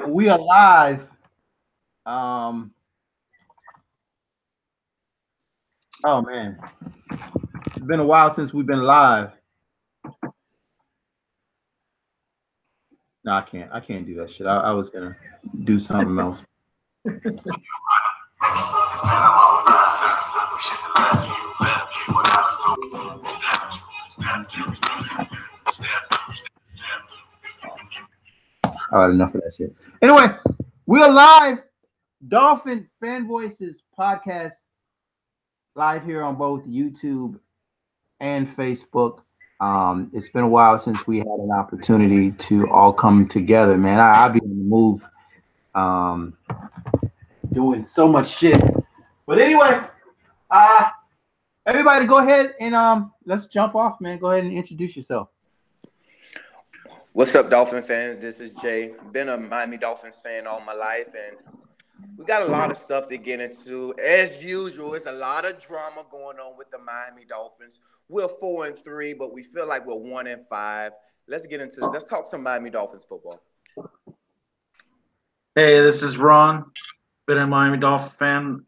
We are live. Um, oh man, it's been a while since we've been live. No, I can't. I can't do that shit. I was gonna do something else. All right, enough of that shit. Anyway, we are live. Dolphin Fan Voices podcast live here on both YouTube and Facebook. It's been a while since we had an opportunity to all come together, man. I be on the move, um, doing so much shit. But anyway, uh, everybody, go ahead and let's jump off, man. Go ahead and introduce yourself. What's up, Dolphin fans? This is Jay. Been a Miami Dolphins fan all my life, and we got a lot of stuff to get into. As usual, it's a lot of drama going on with the Miami Dolphins. We're 4-3, but we feel like we're 1-5. Let's talk some Miami Dolphins football. Hey, this is Ron. Been a Miami Dolphin fan,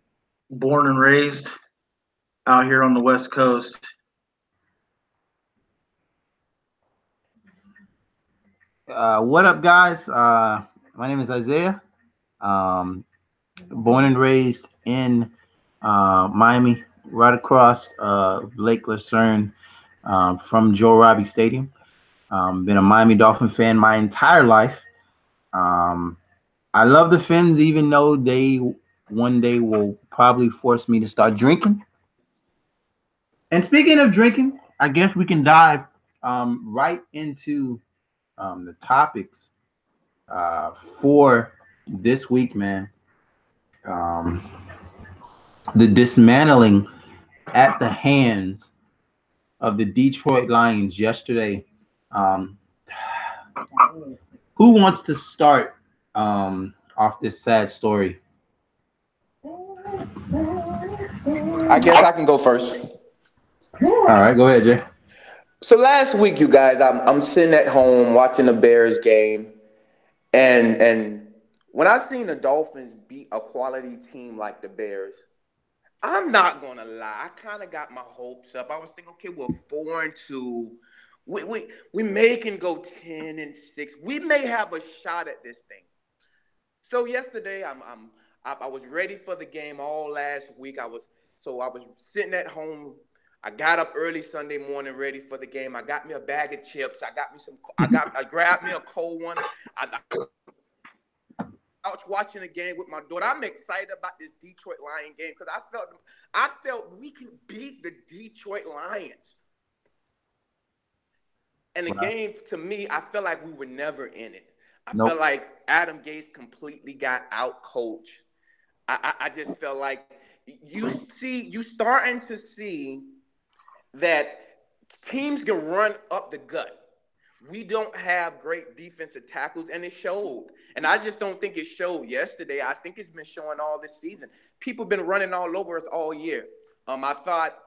born and raised out here on the West Coast. What up, guys? My name is Isaiah. Um, Born and raised in Miami, right across Lake Lucerne from Joe Robbie Stadium. Been a Miami Dolphin fan my entire life. Um, I love the Phins, even though they one day will probably force me to start drinking. And speaking of drinking, I guess we can dive right into the topics uh, for this week, man. Um, the dismantling at the hands of the Detroit Lions yesterday. Um, who wants to start off this sad story? I guess I can go first. All right, go ahead, Jay. So last week, you guys, I'm sitting at home watching the Bears game, and when I seen the Dolphins beat a quality team like the Bears, I'm not gonna lie. I kind of got my hopes up. I was thinking, okay, we're 4-2. We may can go 10-6. We may have a shot at this thing. So yesterday, I was ready for the game all last week. I was sitting at home. I got up early Sunday morning, ready for the game. I got me a bag of chips. I grabbed me a cold one. I was watching the game with my daughter. I'm excited about this Detroit Lion game because I felt we can beat the Detroit Lions. And the game, to me, I felt like we were never in it. I Nope. felt like Adam Gase completely got out coached. I just felt like you starting to see that teams can run up the gut. We don't have great defensive tackles, and it showed. And I just don't think it showed yesterday. I think it's been showing all this season. People have been running all over us all year. I thought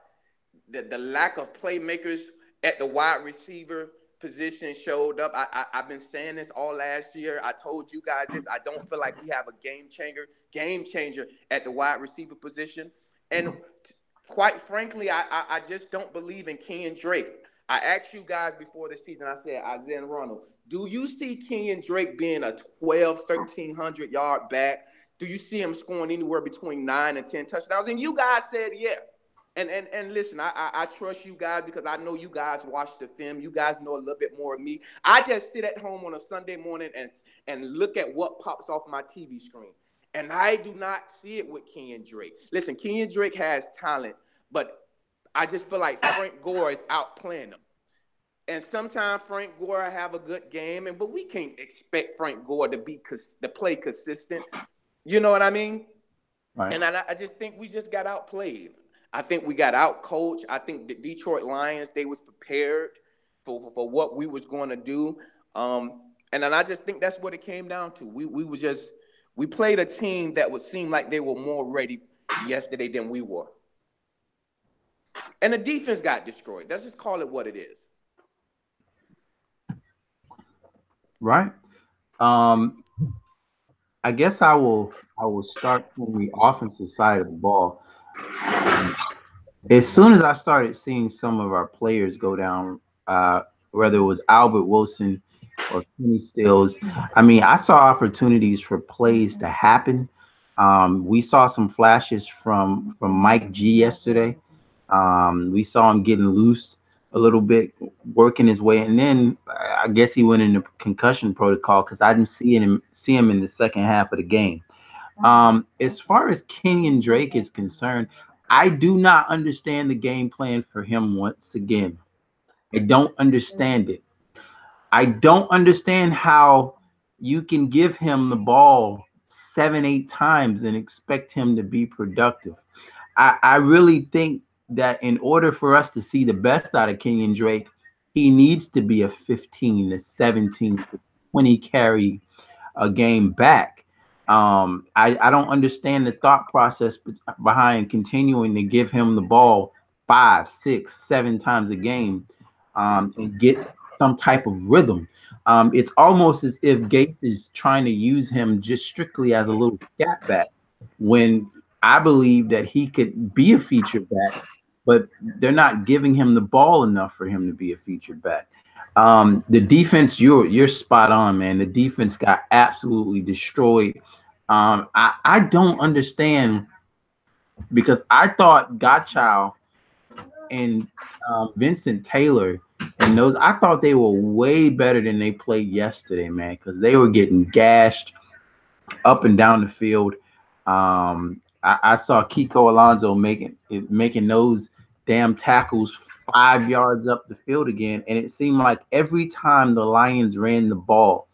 that the lack of playmakers at the wide receiver position showed up. I've been saying this all last year. I told you guys this. I don't feel like we have a game changer at the wide receiver position. And quite frankly, I just don't believe in Kenyon Drake. I asked you guys before the season, I said, Isaiah and Ronald, do you see Kenyon Drake being a 1,300 yard back? Do you see him scoring anywhere between 9 and 10 touchdowns? And you guys said, yeah. And listen, I trust you guys because I know you guys watch the film. You guys know a little bit more of me. I just sit at home on a Sunday morning and look at what pops off my TV screen. And I do not see it with Kenyon Drake. Listen, Kenyon Drake has talent, but I just feel like Frank Gore is outplaying him. And sometimes Frank Gore have a good game, but we can't expect Frank Gore to play consistent. You know what I mean? Right. And I just think we just got outplayed. I think we got outcoached. I think the Detroit Lions, they was prepared for what we was going to do. And then I just think that's what it came down to. We played a team that would seem like they were more ready yesterday than we were. And the defense got destroyed. Let's just call it what it is. Right. Um, I guess I will start from the offensive side of the ball. Um, as soon as I started seeing some of our players go down, whether it was Albert Wilson or Kenny Stills, I mean, I saw opportunities for plays to happen. We saw some flashes from Mike G yesterday. We saw him getting loose a little bit, working his way, and then I guess he went into concussion protocol because I didn't see him in the second half of the game. As far as Kenyon Drake is concerned, I do not understand the game plan for him once again. I don't understand it. I don't understand how you can give him the ball 7, 8 times and expect him to be productive. I really think that in order for us to see the best out of Kenyon Drake, he needs to be a 15 to 17 to 20 carry a game back. I don't understand the thought process behind continuing to give him the ball 5, 6, 7 times a game, and get some type of rhythm. It's almost as if Gates is trying to use him just strictly as a little scat back when I believe that he could be a feature back, but they're not giving him the ball enough for him to be a featured back. The defense, you're spot on, man. The defense got absolutely destroyed. I don't understand because I thought Godchild and Vincent Taylor and those I thought they were way better than they played yesterday, man, because they were getting gashed up and down the field. I saw Kiko Alonso making those damn tackles 5 yards up the field again, and it seemed like every time the Lions ran the ball,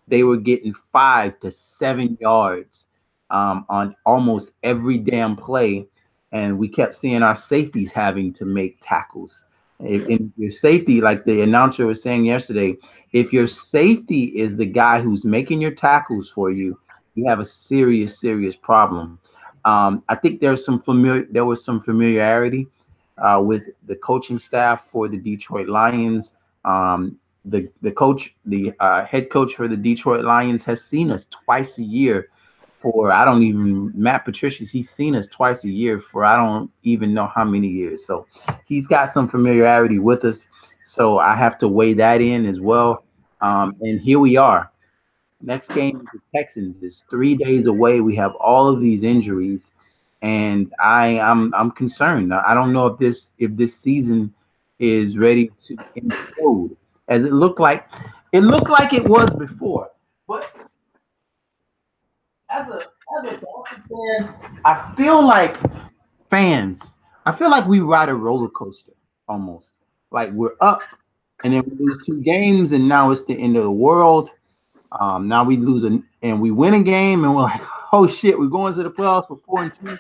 they were getting 5 to 7 yards on almost every damn play, and we kept seeing our safeties having to make tackles. If your safety, like the announcer was saying yesterday, if your safety is the guy who's making your tackles for you, you have a serious, serious problem. I think there was some familiarity with the coaching staff for the Detroit Lions. The head coach for the Detroit Lions has seen us twice a year for I don't even Matt Patricia. He's seen us twice a year for I don't even know how many years. So he's got some familiarity with us. So I have to weigh that in as well. And here we are. Next game is the Texans. It's 3 days away. We have all of these injuries, and I'm concerned. I don't know if this season is ready to implode as it looked like it was before. But as a Dolphins fan, I feel like fans. I feel like we ride a roller coaster almost. Like we're up, and then we lose 2 games, and now it's the end of the world. Now we lose and we win a game, and we're like, oh shit, we're going to the playoffs for 4-2.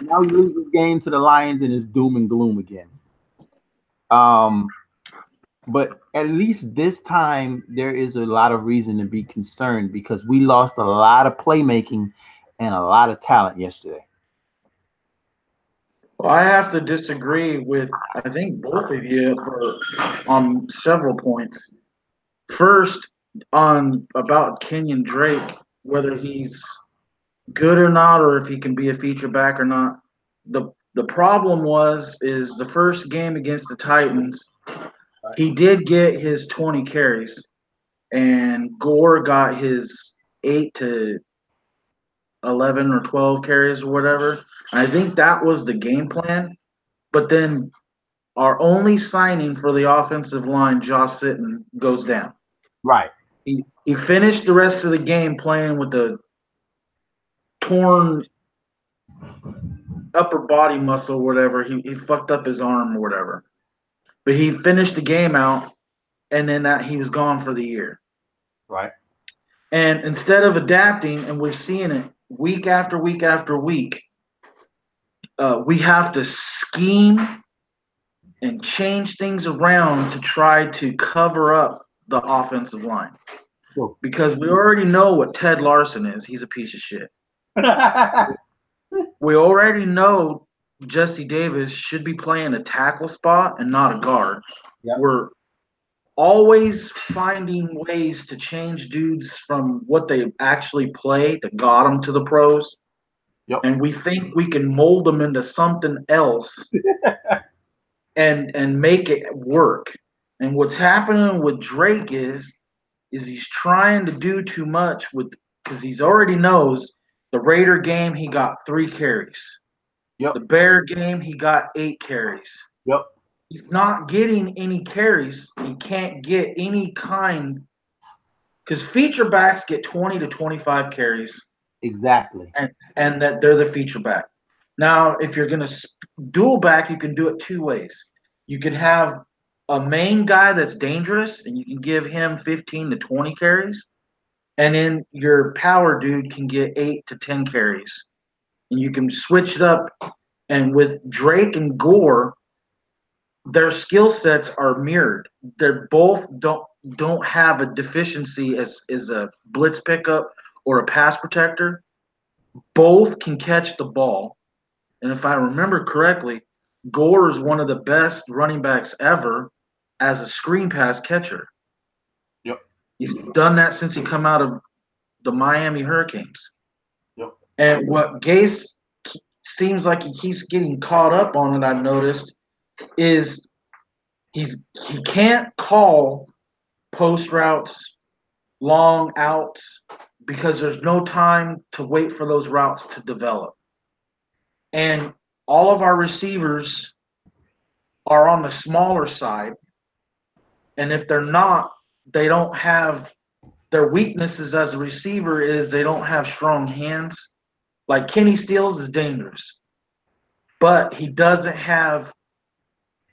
Now we lose this game to the Lions, and it's doom and gloom again. Um, but at least this time there is a lot of reason to be concerned because we lost a lot of playmaking and a lot of talent yesterday. Well, I have to disagree with I think both of you for on several points. First, on about Kenyon Drake, whether he's good or not, or if he can be a feature back or not. The problem is the first game against the Titans, he did get his 20 carries, and Gore got his 8 to 11 or 12 carries or whatever. I think that was the game plan. But then our only signing for the offensive line, Josh Sitton, goes down. Right. He finished the rest of the game playing with a torn upper body muscle, whatever. He fucked up his arm or whatever. But he finished the game out, and then that he was gone for the year. Right. And instead of adapting, and we're seeing it week after week after week, we have to scheme and change things around to try to cover up the offensive line. Sure. Because we already know what Ted Larson is. He's a piece of shit. We already know Jesse Davis should be playing a tackle spot and not a guard. Yep. We're always finding ways to change dudes from what they actually play that got them to the pros. Yep. And we think we can mold them into something else and make it work. And what's happening with Drake is he's trying to do too much with because he's already knows the Raider game he got 3 carries. Yep. The Bear game he got 8 carries. Yep. He's not getting any carries. He can't get any kind because feature backs get 20 to 25 carries. Exactly. And that they're the feature back. Now, if you're going to dual back, you can do it 2 ways. You can have a main guy that's dangerous, and you can give him 15 to 20 carries, and then your power dude can get 8 to 10 carries, and you can switch it up. And with Drake and Gore, their skill sets are mirrored. They're both don't have a deficiency as a blitz pickup or a pass protector. Both can catch the ball. And if I remember correctly, Gore is one of the best running backs ever as a screen pass catcher. Yep. He's done that since he come out of the Miami Hurricanes. Yep. And what Gase seems like he keeps getting caught up on, and I've noticed, is he can't call post routes, long outs, because there's no time to wait for those routes to develop. And all of our receivers are on the smaller side. And if they're not, they don't have their weaknesses as a receiver is they don't have strong hands. Like Kenny Stills is dangerous, but he doesn't have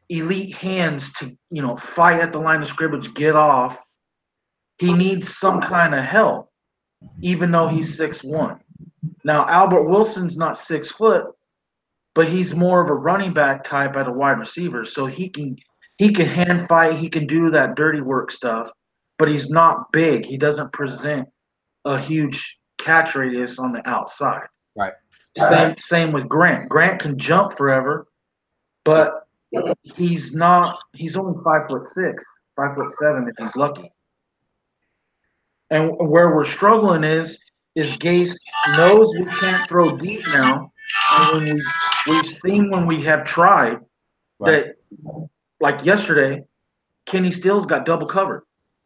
elite hands to, fight at the line of scrimmage, get off. He needs some kind of help, even though he's 6'1". Now, Albert Wilson's not 6 foot, but he's more of a running back type at a wide receiver. So he can hand fight, he can do that dirty work stuff, but he's not big. He doesn't present a huge catch radius on the outside. Right. Same with Grant. Grant can jump forever, but he's only 5'6", 5'7" if he's lucky. And where we're struggling is Gase knows we can't throw deep now. And we've seen when we have tried that, like yesterday, Kenny Stills got double covered.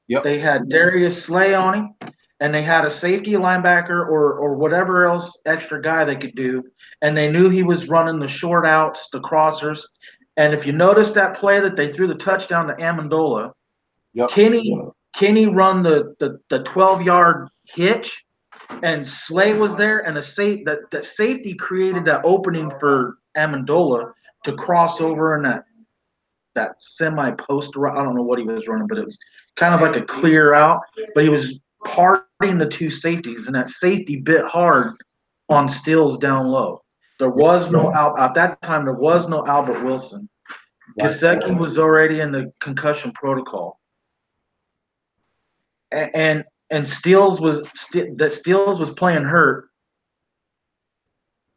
Yep. They had Darius Slay on him, and they had a safety linebacker or whatever else extra guy they could do, and they knew he was running the short outs, the crossers. And if you notice that play that they threw the touchdown to Amendola, yep. Kenny run the 12-yard hitch, and Slay was there, and that safety created that opening for Amendola to cross over in that semi-post route. I don't know what he was running, but it was kind of like a clear out. But he was parting the 2 safeties, and that safety bit hard on Stills down low. There was no at that time. There was no Albert Wilson. Gesicki was already in the concussion protocol, and Stills was playing hurt,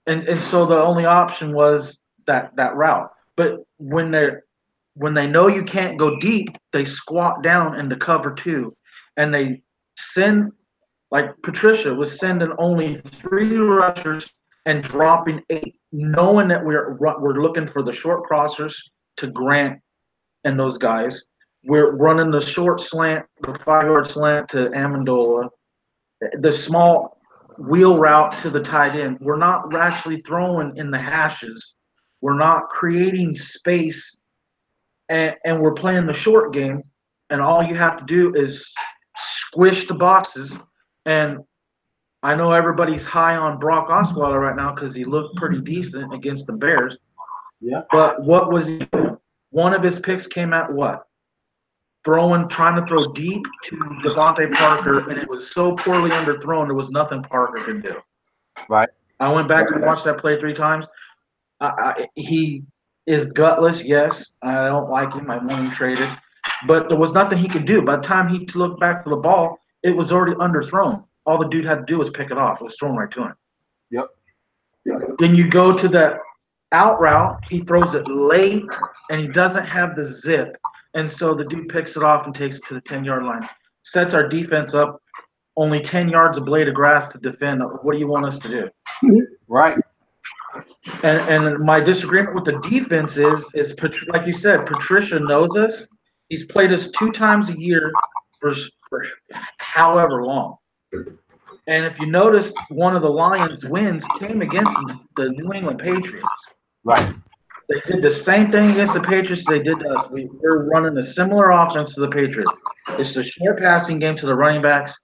and so the only option was that route. But when they know you can't go deep, they squat down into cover 2, and they send, like Patricia was sending only 3 rushers and dropping 8, knowing that we're looking for the short crossers to Grant and those guys. We're running the short slant, the 5-yard slant to Amendola, the small wheel route to the tight end. We're not actually throwing in the hashes. We're not creating space, and we're playing the short game, and all you have to do is squish the boxes. And I know everybody's high on Brock Osweiler right now because he looked pretty decent against the Bears. Yeah. But what was he doing? One of his picks came at what? Trying to throw deep to Devontae Parker, and it was so poorly underthrown, there was nothing Parker could do. Right. I went back and watched that play 3 times. He is gutless, yes. I don't like him. I want him traded. But there was nothing he could do. By the time he looked back for the ball, it was already underthrown. All the dude had to do was pick it off. It was thrown right to him. Yep. Then you go to the out route. He throws it late, and he doesn't have the zip. And so the dude picks it off and takes it to the 10-yard line. Sets our defense up only 10 yards of blade of grass to defend. What do you want us to do? Right. And my disagreement with the defense is like you said, Patricia knows us. He's played us 2 times a year for however long. And if you notice, one of the Lions' wins came against the New England Patriots. Right. They did the same thing against the Patriots they did to us. We're running a similar offense to the Patriots. It's the short passing game to the running backs,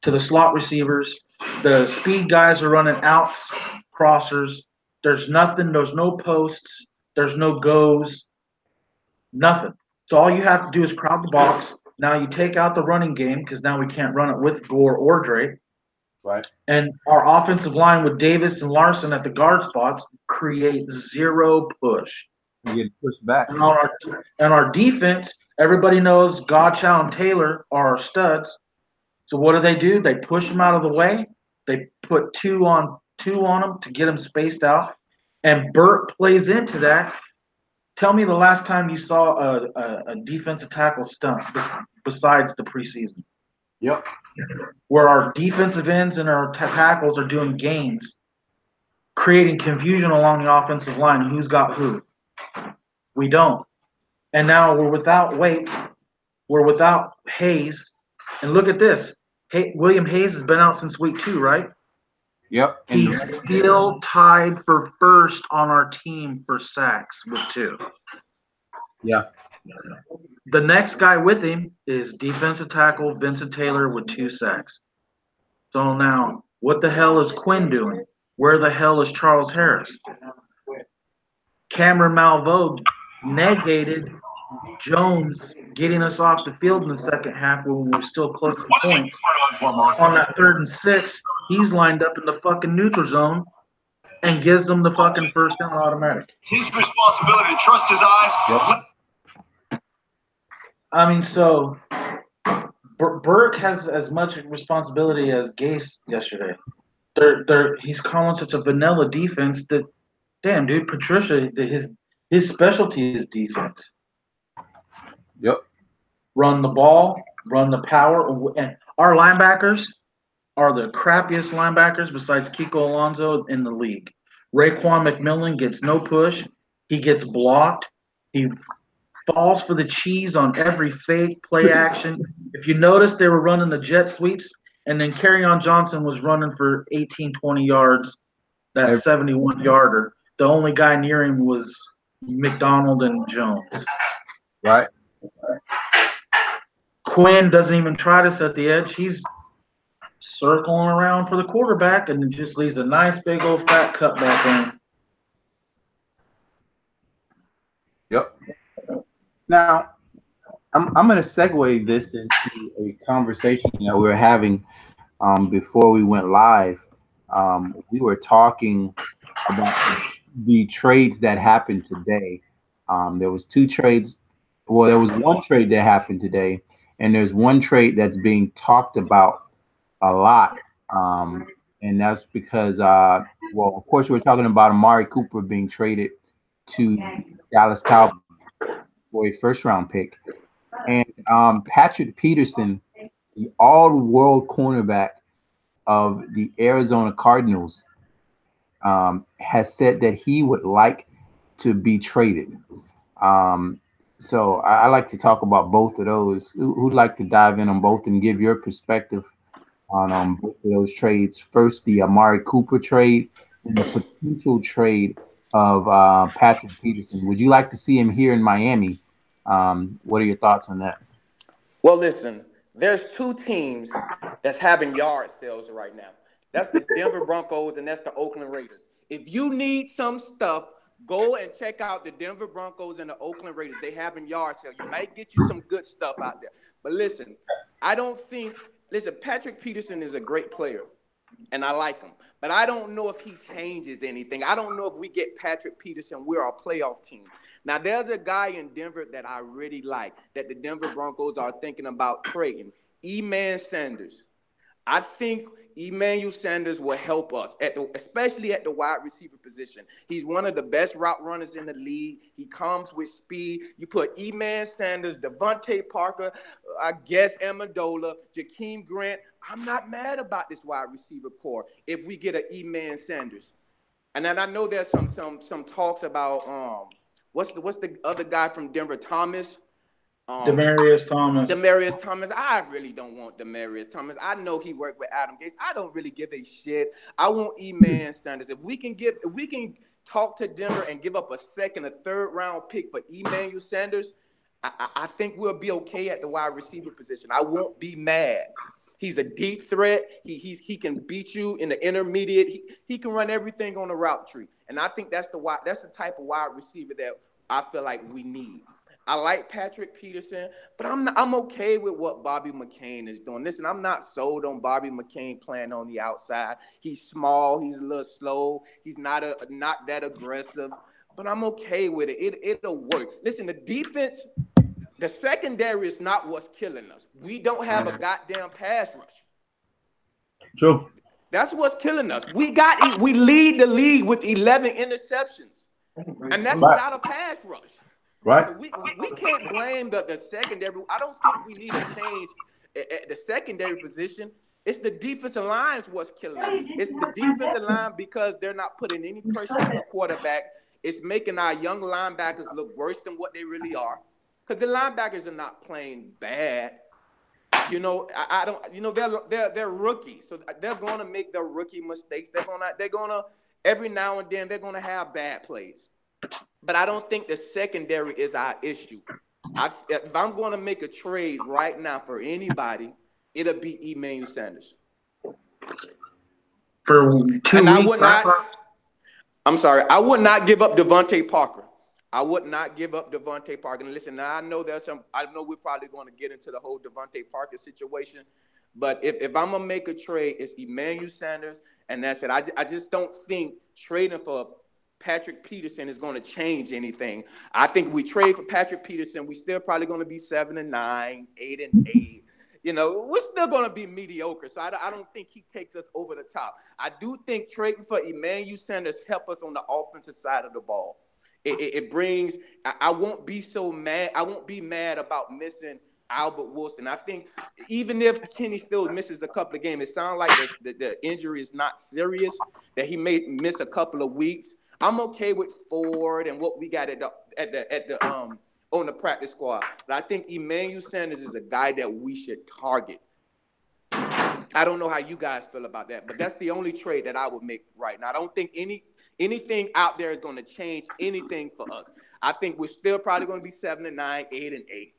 to the slot receivers. The speed guys are running outs, crossers. There's nothing. There's no posts. There's no goes. Nothing. So all you have to do is crowd the box. Now you take out the running game because now we can't run it with Gore or Drake. Right. And our offensive line with Davis and Larson at the guard spots create zero push. You get pushed back. And our defense, everybody knows Godchow and Taylor are our studs. So what do? They push them out of the way. They put two on them to get them spaced out. And Burt plays into that. Tell me the last time you saw a defensive tackle stunt besides the preseason. Yep. Where our defensive ends and our tackles are doing gains, creating confusion along the offensive line. Who's got who? We don't. And now we're without Wake. We're without Hayes. And look at this. William Hayes has been out since week 2, right? Yep. He's still tied for first on our team for sacks with 2. Yeah. The next guy with him is defensive tackle Vincent Taylor with 2 sacks. So now, what the hell is Quinn doing? Where the hell is Charles Harris? Cameron Malveaux negated Jones getting us off the field in the second half when we were still close to points. On that 3rd and 6, he's lined up in the fucking neutral zone and gives them the fucking first down automatic. His responsibility to trust his eyes. Yep. I mean, so Burke has as much responsibility as Gase yesterday. He's calling such a vanilla defense that, damn, dude, Patricia, his specialty is defense. Yep. Run the ball, run the power, and our linebackers are the crappiest linebackers besides Kiko Alonso in the league. Raekwon McMillan gets no push. He gets blocked. He falls for the cheese on every fake play action. If you notice, they were running the jet sweeps, and then Kerryon Johnson was running for 18, 20 yards, that 71-yarder. The only guy near him was McDonald and Jones. Right. Quinn doesn't even try to set the edge. He's circling around for the quarterback and just leaves a nice big old fat cutback in. Yep. Now, I'm going to segue this into a conversation that we were having before we went live. We were talking about the trades that happened today. There was 2 trades. Well, there was 1 trade that happened today, and there's 1 trade that's being talked about a lot. And that's because, well, of course, we're talking about Amari Cooper being traded to Dallas Cowboys for a first-round pick. And Patrick Peterson, the all-world cornerback of the Arizona Cardinals, has said that he would like to be traded. So I like to talk about both of those. Who'd like to dive in on both and give your perspective on both of those trades? First, the Amari Cooper trade and the potential trade of Patrick Peterson. Would you like to see him here in Miami? What are your thoughts on that? Well, listen, there's 2 teams that's having yard sales right now. That's the Denver Broncos and that's the Oakland Raiders. If you need some stuff, go and check out the Denver Broncos and the Oakland Raiders. They having yard sale. You might get you some good stuff out there. But listen, Patrick Peterson is a great player, and I like him. But I don't know if he changes anything. I don't know if we get Patrick Peterson, we're a playoff team. Now, there's a guy in Denver that I really like that the Denver Broncos are thinking about trading, Eman Sanders. I think Emmanuel Sanders will help us, especially at the wide receiver position. He's one of the best route runners in the league. He comes with speed. You put Emmanuel Sanders, Devontae Parker, I guess Amendola, Jakeem Grant. I'm not mad about this wide receiver core if we get an Emmanuel Sanders. And then I know there's some talks about what's the other guy from Denver, Thomas. Demaryius Thomas. Demaryius Thomas. I really don't want Demaryius Thomas. I know he worked with Adam Gates. I don't really give a shit. I want Emmanuel Sanders. If we can talk to Denver and give up a second, a third round pick for Emmanuel Sanders, I think we'll be okay at the wide receiver position. I won't be mad. He's a deep threat. He can beat you in the intermediate. He can run everything on the route tree. And I think that's the type of wide receiver that I feel like we need. I like Patrick Peterson, but I'm okay with what Bobby McCain is doing. Listen, I'm not sold on Bobby McCain playing on the outside. He's small. He's a little slow. He's not that aggressive, but I'm okay with it. It'll work. Listen, the defense, the secondary is not what's killing us. We don't have a goddamn pass rush. True. That's what's killing us. We lead the league with 11 interceptions, and that's without a pass rush. Right. So we can't blame the secondary. I don't think we need a change at the secondary position. It's the defensive line is what's killing us. It's the defensive line because they're not putting any pressure on the quarterback. It's making our young linebackers look worse than what they really are. Because the linebackers are not playing bad. You know, I don't. You know, they're rookies, so they're going to make their rookie mistakes. They're gonna every now and then they're gonna have bad plays. But I don't think the secondary is our issue. If I'm going to make a trade right now for anybody, it'll be Emmanuel Sanders. For 2 weeks, I'm sorry. I would not give up Devontae Parker. I would not give up Devontae Parker. And listen, now I know we're probably going to get into the whole Devontae Parker situation. But if I'm going to make a trade, it's Emmanuel Sanders, and that's it. I just don't think trading for Patrick Peterson is going to change anything. I think we trade for Patrick Peterson, we still probably going to be 7-9, 8-8. You know, we're still going to be mediocre. So I don't think he takes us over the top. I do think trading for Emmanuel Sanders help us on the offensive side of the ball. It brings. I won't be so mad. I won't be mad about missing Albert Wilson. I think even if Kenny still misses a couple of games, it sounds like the injury is not serious, that he may miss a couple of weeks. I'm okay with Ford and what we got on the practice squad. But I think Emmanuel Sanders is a guy that we should target. I don't know how you guys feel about that, but that's the only trade that I would make right now. I don't think anything out there is going to change anything for us. I think we're still probably going to be 7-9, 8-8.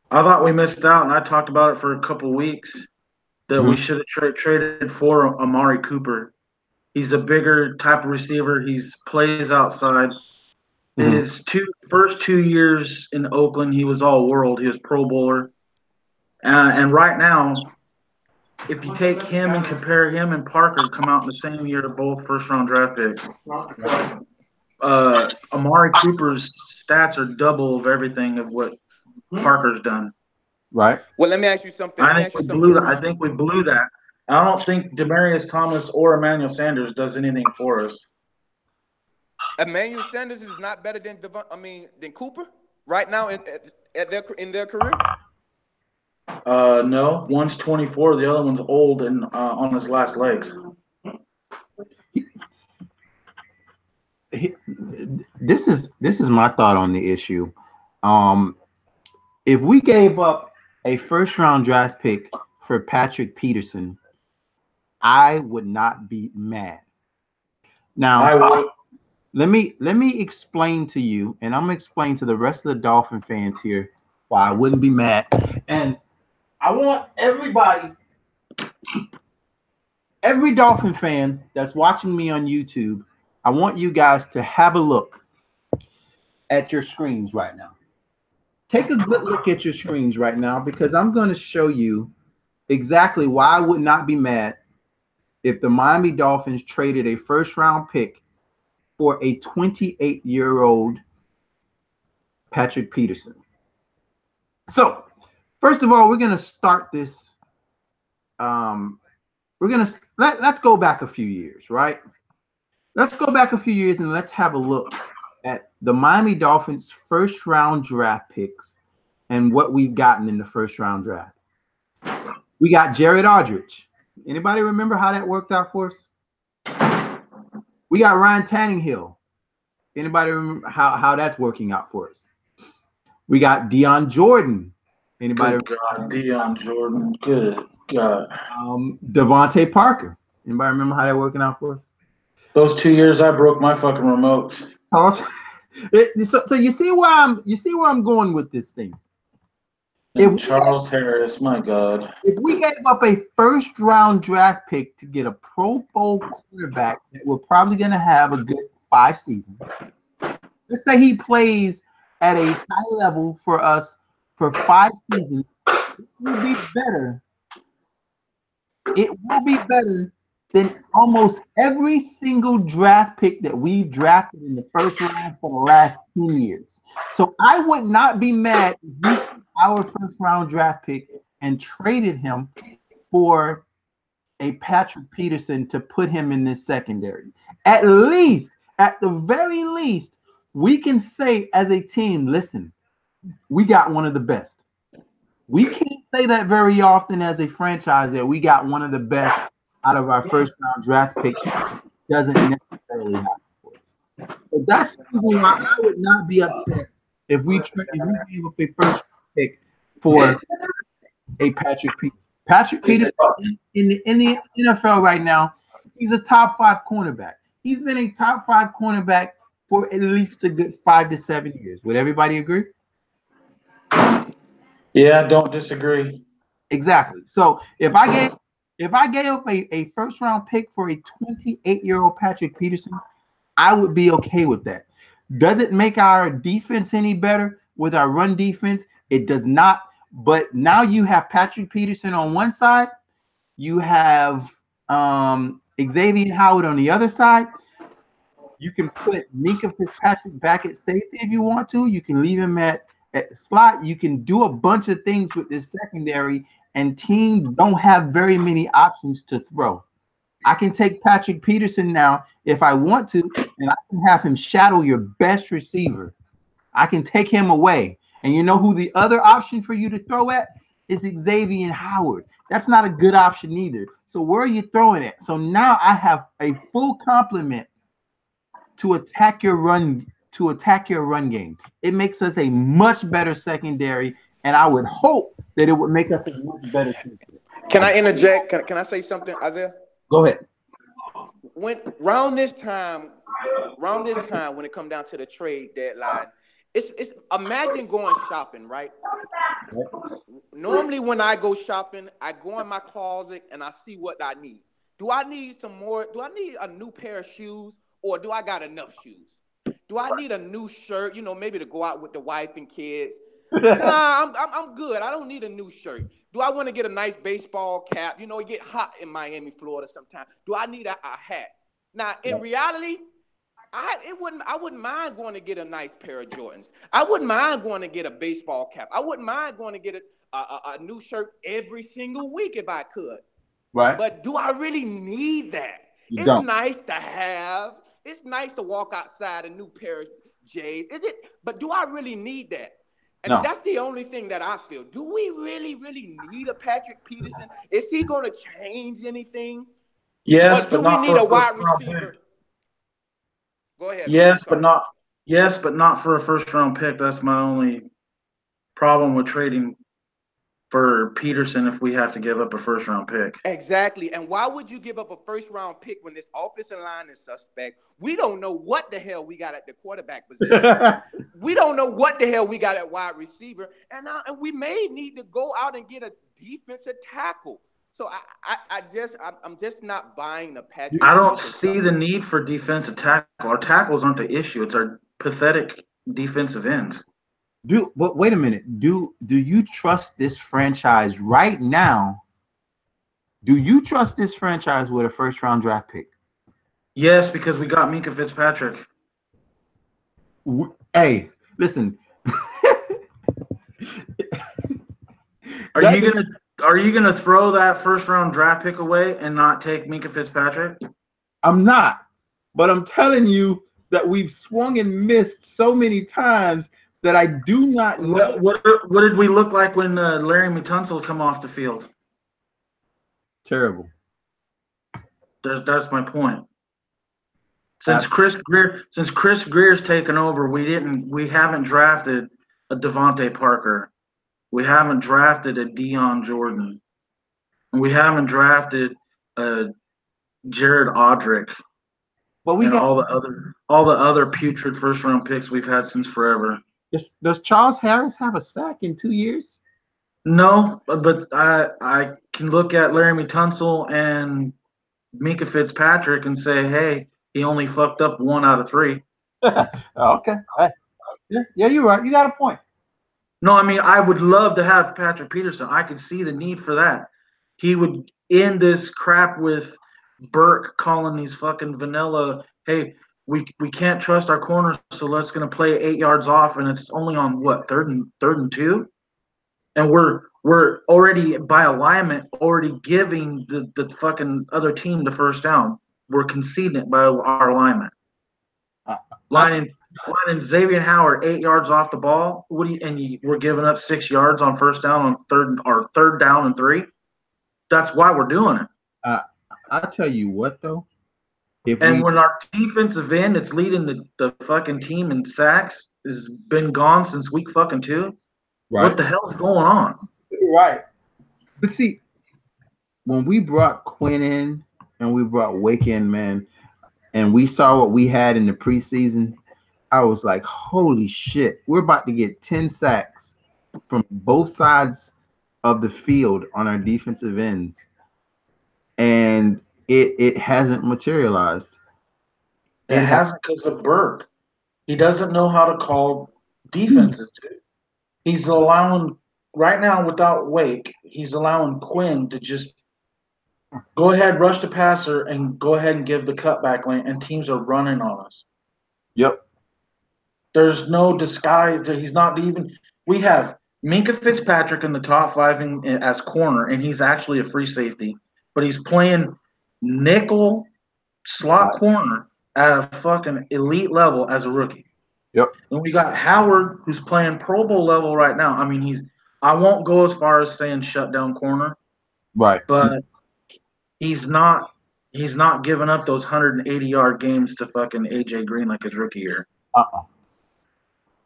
I thought we missed out, and I talked about it for a couple weeks, that we should have traded for Amari Cooper. He's a bigger type of receiver. He plays outside. His first 2 years in Oakland, he was all-world. He was Pro Bowler. And right now, if you take him and compare him and Parker, come out in the same year, both first-round draft picks. Amari Cooper's stats are double of everything of what Parker's done. Right. Well, let me ask you something. I think we blew that. I don't think Demaryius Thomas or Emmanuel Sanders does anything for us. Emmanuel Sanders is not better than Cooper right now in their career. No, one's 24, the other one's old and on his last legs. This is my thought on the issue. If we gave up a first-round draft pick for Patrick Peterson, I would not be mad. Now, let me explain to you, and I'm gonna explain to the rest of the Dolphin fans here why I wouldn't be mad. And I want every Dolphin fan that's watching me on YouTube, I want you guys to have a look at your screens right now. Take a good look at your screens right now, because I'm going to show you exactly why I would not be mad if the Miami Dolphins traded a first-round pick for a 28-year-old Patrick Peterson. So, first of all, we're going to start this we're gonna let's go back a few years, right? Let's go back a few years and let's have a look at the Miami Dolphins first round draft picks and what we've gotten in the first round draft. We got Jared Aldridge. Anybody remember how that worked out for us? We got Ryan Tannehill. Anybody remember how that's working out for us? We got Deion Jordan. Anybody? Good God, Deion Jordan. Good God. Devontae Parker. Anybody remember how that working out for us? Those 2 years I broke my fucking remote. So you see where I'm going with this thing. And Charles Harris, my God. If we gave up a first round draft pick to get a Pro Bowl quarterback that we're probably going to have a good 5 seasons, let's say he plays at a high level for us for 5 seasons, it will be better. It will be better than almost every single draft pick that we've drafted in the first round for the last 10 years. So I would not be mad if we took our first round draft pick and traded him for a Patrick Peterson to put him in this secondary. At least, at the very least, we can say as a team, listen, we got one of the best. We can't say that very often as a franchise that we got one of the best out of our first round draft pick. Doesn't necessarily happen for us. So that's the reason why I would not be upset if we gave up a first round pick for a Patrick Peterson. Patrick Peterson in the NFL right now, he's a top 5 cornerback. He's been a top 5 cornerback for at least a good 5 to 7 years. Would everybody agree? Yeah, don't disagree. Exactly. So if I gave up a first round pick for a 28-year-old Patrick Peterson, I would be okay with that. Does it make our defense any better with our run defense? It does not. But now you have Patrick Peterson on one side, you have Xavier Howard on the other side. You can put Minka Fitzpatrick back at safety if you want to. You can leave him at the slot. You can do a bunch of things with this secondary, and teams don't have very many options to throw. I can take Patrick Peterson now if I want to, and I can have him shadow your best receiver. I can take him away. And you know who the other option for you to throw at is Xavier Howard. That's not a good option either. So where are you throwing it? So now I have a full complement to attack your run game. It makes us a much better secondary, and I would hope that it would make us a much better team. Can I interject? Can I say something, Isaiah? Go ahead. When around this time when it come down to the trade deadline, it's imagine going shopping, right? Normally when I go shopping, I go in my closet and I see what I need. Do I need some more? Do I need a new pair of shoes, or do I got enough shoes? Do I need a new shirt? Maybe to go out with the wife and kids. Nah, I'm good. I don't need a new shirt. Do I want to get a nice baseball cap? It get hot in Miami, Florida sometimes. Do I need a hat? Now, in reality, I wouldn't mind going to get a nice pair of Jordans. I wouldn't mind going to get a baseball cap. I wouldn't mind going to get a new shirt every single week if I could. Right. But do I really need that? You it's don't. nice to have. It's nice to walk outside a new pair of J's. Is it? But do I really need that? And No. That's the only thing that I feel. Do we really, really need a Patrick Peterson? Is he going to change anything? Yes, or do but not we need for a wide first-round receiver? pick. Go ahead. Yes, but not for a first round pick. That's my only problem with trading for Peterson if we have to give up a first round pick. Exactly. And why would you give up a first round pick when this offensive line is suspect? We don't know what the hell we got at the quarterback position. We don't know what the hell we got at wide receiver. And we may need to go out and get a defensive tackle. So I'm just not buying the Patrick. I don't see the need for defensive tackle. Our tackles aren't the issue. It's our pathetic defensive ends. But wait a minute. Do you trust this franchise right now? Do you trust this franchise with a first round draft pick? Yes, because we got Minka Fitzpatrick. Hey, listen. Are you Are you going to throw that first-round draft pick away and not take Minka Fitzpatrick? I'm not, but I'm telling you that we've swung and missed so many times that I do not know. What did we look like when Larry Tunsil come off the field? Terrible. That's my point. Since Chris Greer's taken over, we haven't drafted a Devontae Parker. We haven't drafted a Deion Jordan. And we haven't drafted a Jared Odrick. But we and got all the other putrid first round picks we've had since forever. does Charles Harris have a sack in 2 years? No, but I can look at Laramie Tunsil and Minka Fitzpatrick and say, hey, he only fucked up 1 out of 3. Okay. Yeah, you're right. You got a point. No, I mean, I would love to have Patrick Peterson. I could see the need for that. He would end this crap with Burke calling these fucking vanilla, hey, we can't trust our corners, so let's going to play 8 yards off, and it's only on, what, third and 2? And we're already, by alignment, already giving the fucking other team the first down. We're conceding it by our alignment. Lining Xavier Howard 8 yards off the ball. We're giving up 6 yards on first down on third down and 3. That's why we're doing it. I'll tell you what though. When our defensive end that's leading the fucking team in sacks has been gone since week fucking 2, right. What the hell's going on? Right. But see, when we brought Quinn in and we brought Wake in, man, and we saw what we had in the preseason, I was like, holy shit, we're about to get 10 sacks from both sides of the field on our defensive ends. And it hasn't materialized. It hasn't because of Burke. He doesn't know how to call defenses, dude. He's allowing, right now without Wake, he's allowing Quinn to just go ahead, rush the passer, and go ahead and give the cutback lane, and teams are running on us. Yep. There's no disguise. He's not even – we have Minka Fitzpatrick in the top 5 as corner, and he's actually a free safety. But he's playing nickel slot corner at a fucking elite level as a rookie. Yep. And we got Howard, who's playing Pro Bowl level right now. I mean, I won't go as far as saying shut down corner. Right. But he's not giving up those 180-yard games to fucking AJ Green like his rookie year.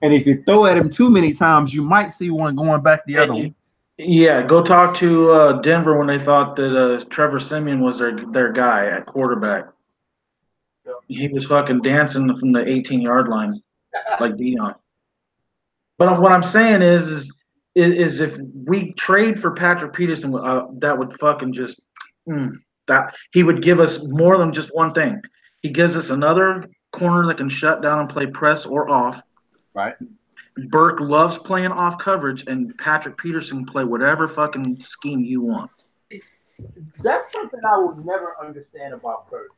And if you throw at him too many times, you might see one going back the other way. Yeah, go talk to Denver when they thought that Trevor Siemian was their guy at quarterback. Yep. He was fucking dancing from the 18-yard line like Deion. But what I'm saying is if we trade for Patrick Peterson, that would fucking just that he would give us more than just one thing. He gives us another corner that can shut down and play press or off. Right. Burke loves playing off coverage, and Patrick Peterson can play whatever fucking scheme you want. That's something I will never understand about Burke.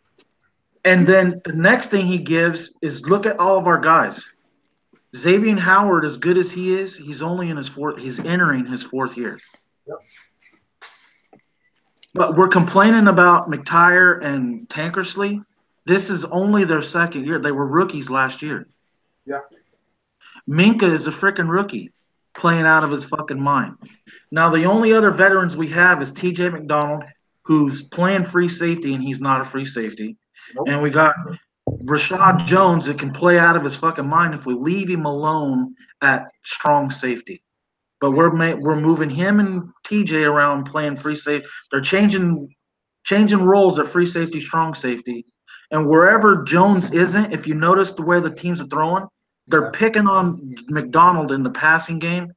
And then the next thing he gives is look at all of our guys. Xavier Howard, as good as he is, he's only in he's entering his 4th year. Yep. But we're complaining about McTyer and Tankersley. This is only their 2nd year. They were rookies last year. Yeah. Minka is a freaking rookie playing out of his fucking mind. Now, the only other veterans we have is TJ McDonald, who's playing free safety, and he's not a free safety. Nope. And we got Rashad Jones that can play out of his fucking mind if we leave him alone at strong safety. But we're moving him and TJ around playing free safety. They're changing roles at free safety, strong safety. And wherever Jones isn't, if you notice the way the teams are throwing, they're picking on McDonald in the passing game.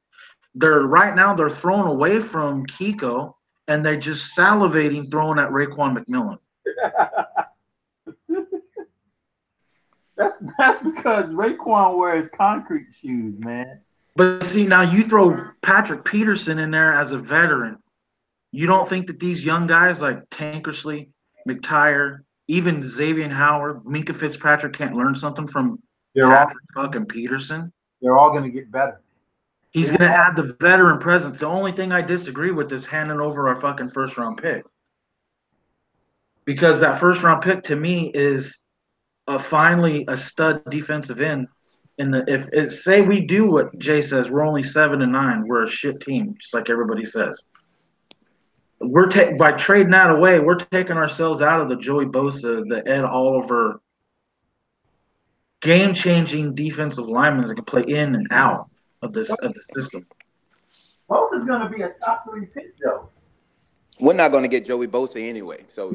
Right now they're throwing away from Kiko, and they're just salivating throwing at Raekwon McMillan. That's because Raekwon wears concrete shoes, man. But see, now you throw Patrick Peterson in there as a veteran. You don't think that these young guys like Tankersley, McTyer, even Xavier Howard, Minka Fitzpatrick can't learn something from Patrick fucking Peterson? They're all going to get better. He's going to add the veteran presence. The only thing I disagree with is handing over our fucking first-round pick. Because that first-round pick, to me, is finally a stud defensive end. If say we do what Jay says, we're only 7-9. We're a shit team, just like everybody says. By trading that away, we're taking ourselves out of the Joey Bosa, the Ed Oliver, game-changing defensive linemen that can play in and out of the system. Bosa's going to be a top 3 pick, though. We're not going to get Joey Bosa anyway, so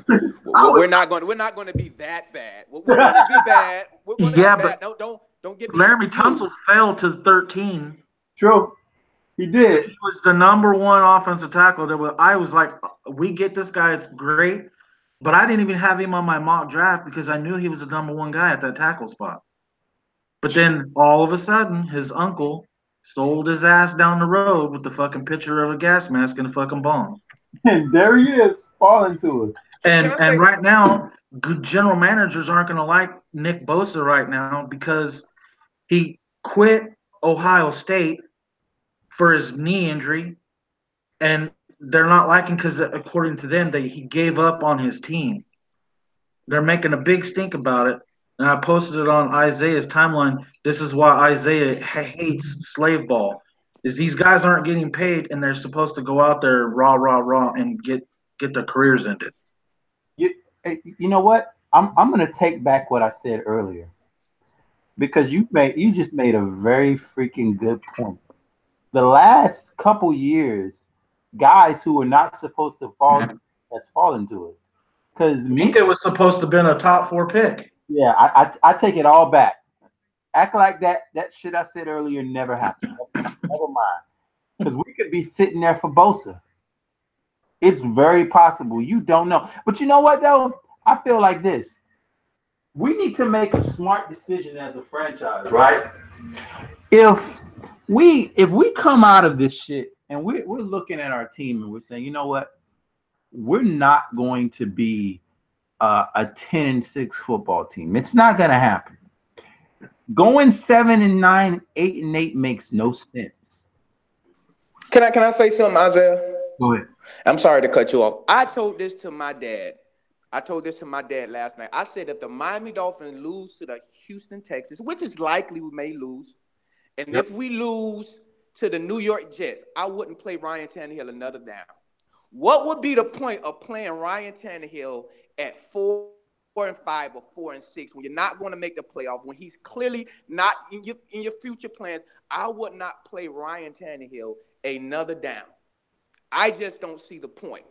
we're not going to be that bad. We're going to be bad. We're going to be bad. No, don't get me Laramie confused. Tunsil fell to 13. True. He did. He was the number 1 offensive tackle. I was like, we get this guy, it's great. But I didn't even have him on my mock draft because I knew he was the number 1 guy at that tackle spot. But then all of a sudden, his uncle sold his ass down the road with the fucking picture of a gas mask and a fucking bomb. And there he is, falling to us. And right now, good general managers aren't going to like Nick Bosa right now because he quit Ohio State for his knee injury, and they're not liking because according to them, he gave up on his team. They're making a big stink about it, and I posted it on Isaiah's timeline. This is why Isaiah hates slave ball. Is these guys aren't getting paid, and they're supposed to go out there raw, and get their careers ended. You know what? I'm going to take back what I said earlier because you just made a very freaking good point. The last couple years, guys who were not supposed to fall to has fallen to us. Because Minka was supposed to have been a top 4 pick. Yeah, I take it all back. Act like that shit I said earlier never happened. Never mind. Because we could be sitting there for Bosa. It's very possible. You don't know. But you know what, though? I feel like this. We need to make a smart decision as a franchise, right? If we come out of this shit and we're looking at our team and we're saying, you know what? We're not going to be a 10-6 football team. It's not going to happen. Going 7-9, 8-8 makes no sense. Can I say something, Isaiah? Go ahead. I'm sorry to cut you off. I told this to my dad. Last night. I said if the Miami Dolphins lose to the Houston Texans, which is likely we may lose, and if we lose to the New York Jets, I wouldn't play Ryan Tannehill another down. What would be the point of playing Ryan Tannehill at 4-5 or 4-6 when you're not going to make the playoff, when he's clearly not in your future plans? I would not play Ryan Tannehill another down. I just don't see the point.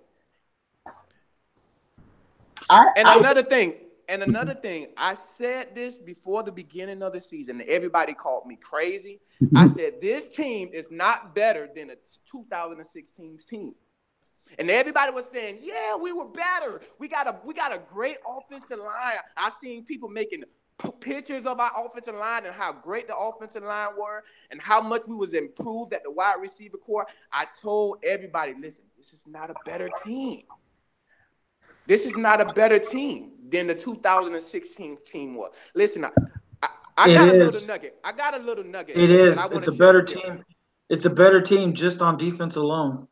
Another thing, I said this before the beginning of the season, and everybody called me crazy. I said this team is not better than a 2016 team. And everybody was saying, yeah, we were better. We got a great offensive line. I seen people making pictures of our offensive line and how great the offensive line were and how much we was improved at the wide receiver core. I told everybody, listen, this is not a better team. This is not a better team than the 2016 team was. Listen, I got a little nugget. It is. It's a better team. It's a better team just on defense alone.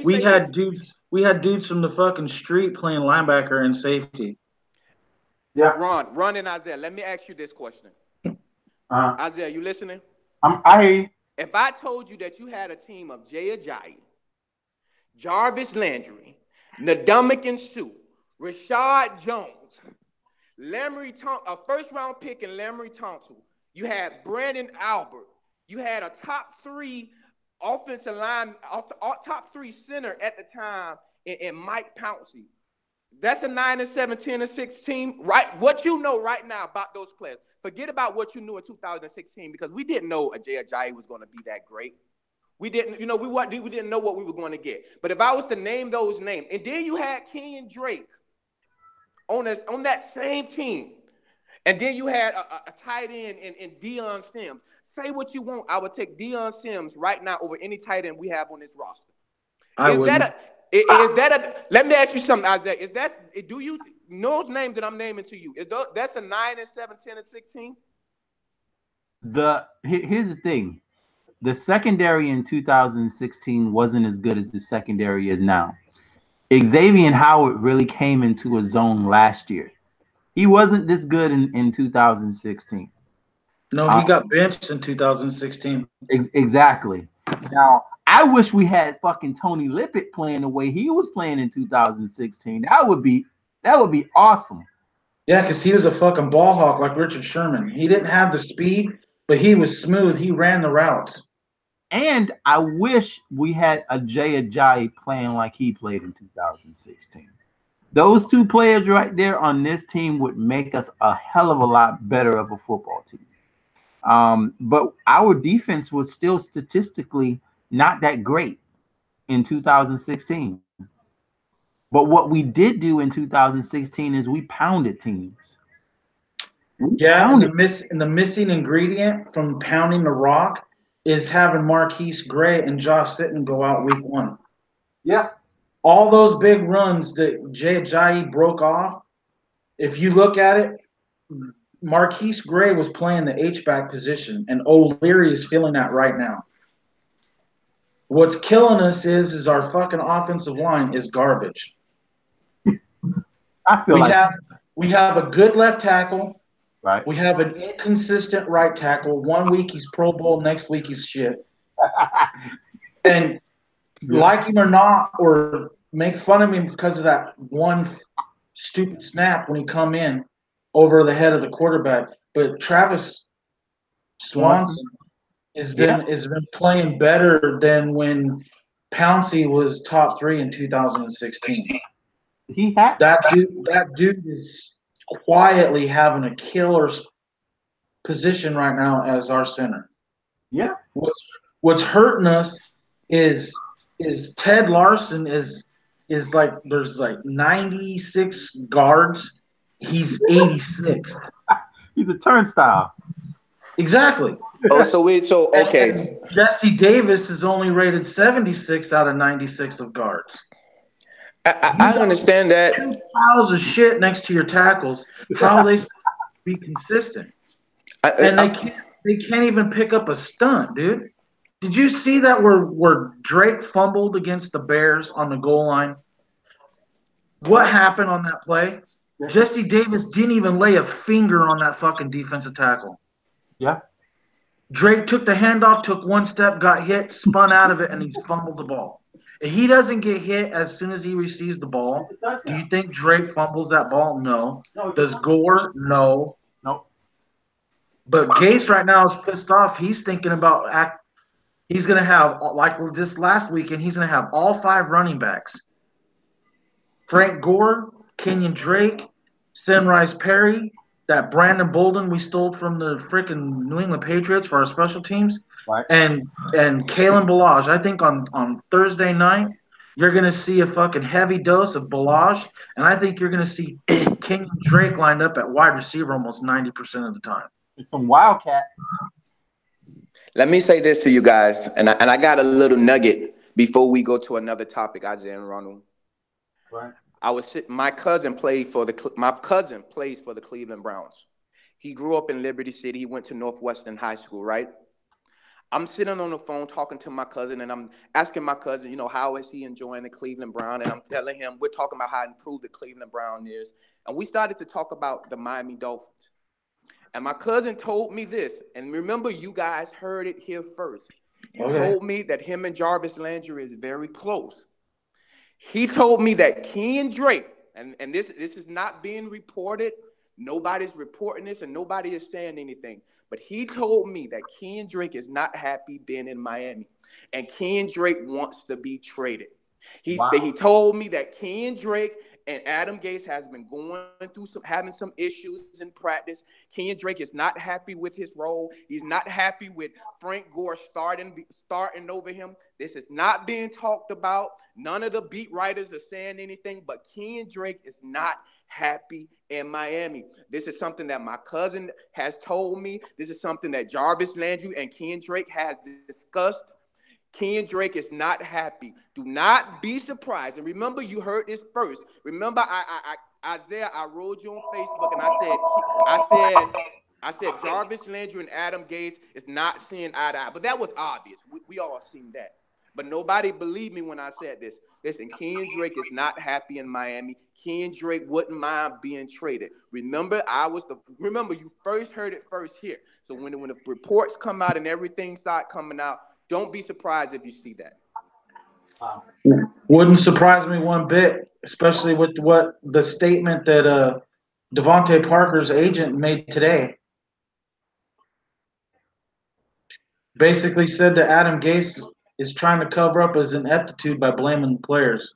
We had dudes from the fucking street playing linebacker and safety. Yeah. Ron and Isaiah, let me ask you this question. Isaiah, you listening? I hear you. If I told you that you had a team of Jay Ajayi, Jarvis Landry, Ndamukong Suh, Rashad Jones, a first-round pick in Laramie Tunsil, you had Brandon Albert, you had a top 3 offensive line, top 3 center at the time in Mike Pouncey. That's a 9-7, 10-6 team, right? What you know right now about those players. Forget about what you knew in 2016 because we didn't know Jay Ajayi was going to be that great. We didn't, we didn't know what we were going to get. But if I was to name those names, and then you had Kenyon Drake on that same team, and then you had a tight end in Deion Sims. Say what you want. I would take Deion Sims right now over any tight end we have on this roster. Let me ask you something, Isaiah. Do you know those names that I'm naming to you? That's a 9-7, 10-6 team? Here's the thing. The secondary in 2016 wasn't as good as the secondary is now. Xavier Howard really came into a zone last year. He wasn't this good in 2016. No, he got benched in 2016. Exactly. Now, I wish we had fucking Tony Lippett playing the way he was playing in 2016. That would be awesome. Yeah, because he was a fucking ball hawk like Richard Sherman. He didn't have the speed, but he was smooth. He ran the routes. And I wish we had a Jay Ajayi playing like he played in 2016. Those two players right there on this team would make us a hell of a lot better of a football team. But our defense was still statistically not that great in 2016. But what we did do in 2016 is we pounded teams. We Yeah, pounded. and the missing ingredient from pounding the rock is having Marquise Gray and Josh Sitton go out week 1. Yeah. All those big runs that Jay Ajayi broke off, if you look at it, Marquise Gray was playing the H-back position, and O'Leary is feeling that right now. What's killing us is our fucking offensive line is garbage. I feel We like have we have a good left tackle. right. We have an inconsistent right tackle. 1 week he's Pro Bowl, next week he's shit. And like him or not, or make fun of him because of that one stupid snap when he come in over the head of the quarterback. But Travis Swanson has been playing better than when Pouncey was top 3 in 2016. He had That dude is quietly having a killer position right now as our center. yeah. What's hurting us is Ted Larson is like there's like 96 guards. He's 86th. He's a turnstile. Exactly. Oh, so okay. And Jesse Davis is only rated 76 out of 96 of guards. I understand that. Piles of shit next to your tackles. How are they supposed to be consistent? And they can't even pick up a stunt, dude. Did you see that where Drake fumbled against the Bears on the goal line? What happened on that play? Jesse Davis didn't even lay a finger on that fucking defensive tackle. Yeah. Drake took the handoff, took one step, got hit, spun out of it, and he's fumbled the ball. If he doesn't get hit as soon as he receives the ball, do you think Drake fumbles that ball? No. Does Gore? No. Nope. But Gase right now is pissed off. He's thinking about he's going to have, like this last weekend, he's going to have all 5 running backs. Frank Gore, Kenyon Drake, Sunrise Perry, that Brandon Bolden we stole from the freaking New England Patriots for our special teams, Right. and Kalen Balaj. I think on Thursday night, you're going to see a fucking heavy dose of Balaj, and I think you're going to see Kenyon Drake lined up at wide receiver almost 90% of the time. It's some Wildcat. Let me say this to you guys, and I got a little nugget before we go to another topic, Isaiah and Ronald. Right. My cousin plays for the Cleveland Browns. He grew up in Liberty City. He went to Northwestern High School, right? I'm sitting on the phone talking to my cousin, and I'm asking my cousin, how is he enjoying the Cleveland Brown? And I'm telling him, we're talking about how improved the Cleveland Brown is. And we started to talk about the Miami Dolphins. And my cousin told me this, and remember, you guys heard it here first. He told me that him and Jarvis Landry is very close. He told me that Kenyon Drake, and this is not being reported. Nobody's reporting this, and nobody is saying anything. But he told me that Kenyon Drake is not happy being in Miami, and Kenyon Drake wants to be traded. He told me that Kenyon Drake and Adam Gase has been going through having some issues in practice. Kenyon Drake is not happy with his role. He's not happy with Frank Gore starting over him. This is not being talked about. None of the beat writers are saying anything, but Kenyon Drake is not happy in Miami. This is something that my cousin has told me. This is something that Jarvis Landry and Kenyon Drake has discussed. Kenyon Drake is not happy. Do not be surprised. And remember, you heard this first. Remember, Isaiah, I wrote you on Facebook and I said, I said Jarvis Landry and Adam Gase is not seeing eye to eye, but that was obvious. We all seen that. But nobody believed me when I said this. Listen, Kenyon Drake is not happy in Miami. Kenyon Drake wouldn't mind being traded. Remember, you first heard it first here. So when the reports come out and everything start coming out, don't be surprised if you see that. Wouldn't surprise me one bit, especially with what the statement that Devontae Parker's agent made today. Basically said that Adam Gase is trying to cover up his ineptitude by blaming the players.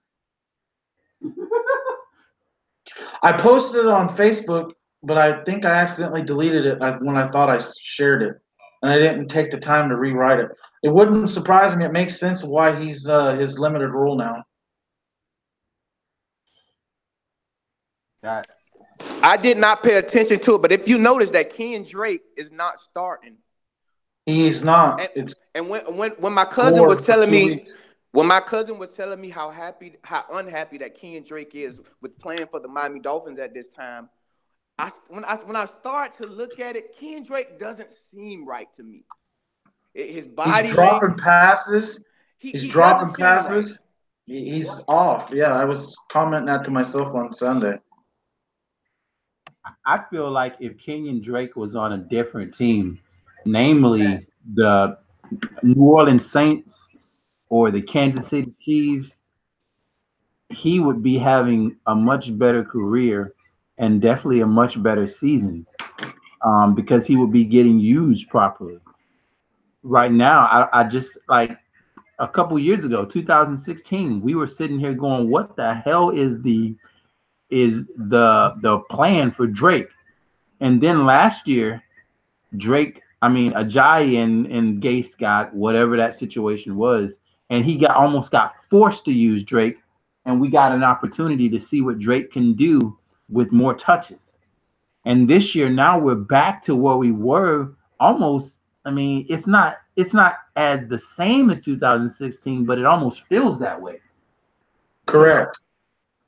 I posted it on Facebook, but I think I accidentally deleted it when I thought I shared it, and I didn't take the time to rewrite it. It wouldn't surprise me. It makes sense of why he's his limited role now. I did not pay attention to it, but if you notice that Kenyon Drake is not starting. He's not. And when my cousin was telling me, how unhappy that Kenyon Drake is with playing for the Miami Dolphins at this time, when I start to look at it, Kenyon Drake doesn't seem right to me. His body, he's dropping passes. He's dropping passes. Right. He's off. Yeah, I was commenting that to myself on Sunday. I feel like if Kenyon Drake was on a different team, namely the New Orleans Saints or the Kansas City Chiefs, he would be having a much better career and definitely a much better season because he would be getting used properly. Right now, I just like a couple years ago, 2016, we were sitting here going, what the hell is the plan for Drake? And then last year, Ajayi and Gase got whatever that situation was, and he almost got forced to use Drake, and we got an opportunity to see what Drake can do with more touches. And this year, now we're back to where we were almost. I mean, it's not as the same as 2016, but it almost feels that way. Correct.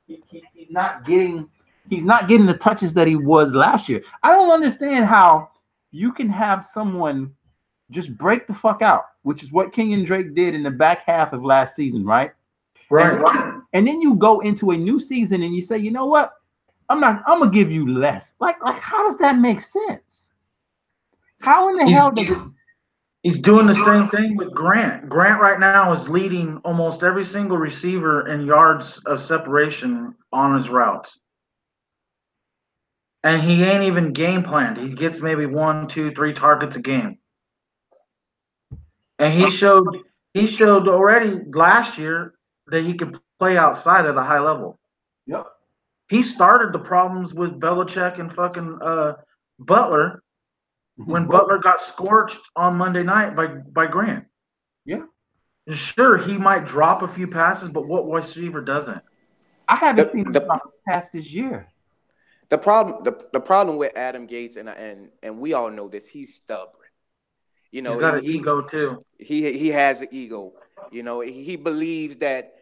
He's not getting the touches that he was last year. I don't understand how you can have someone just break the fuck out, which is what Kenyon Drake did in the back half of last season, right? Right. And then you go into a new season and you say, you know what? I'm gonna give you less. Like how does that make sense? How in the hell does it? He's doing the same thing with Grant. Grant right now is leading almost every single receiver in yards of separation on his routes. And he ain't even game planned. He gets maybe 1, 2, 3 targets a game. And he showed already last year that he can play outside at a high level. Yep. He started the problems with Belichick and fucking Butler when Butler got scorched on Monday night by Grant. Yeah. Sure, he might drop a few passes, but what receiver doesn't? I haven't seen him drop a pass this year. The problem with Adam Gase, and we all know this, he's stubborn. You know, he's got an ego too. He has an ego. You know, he believes that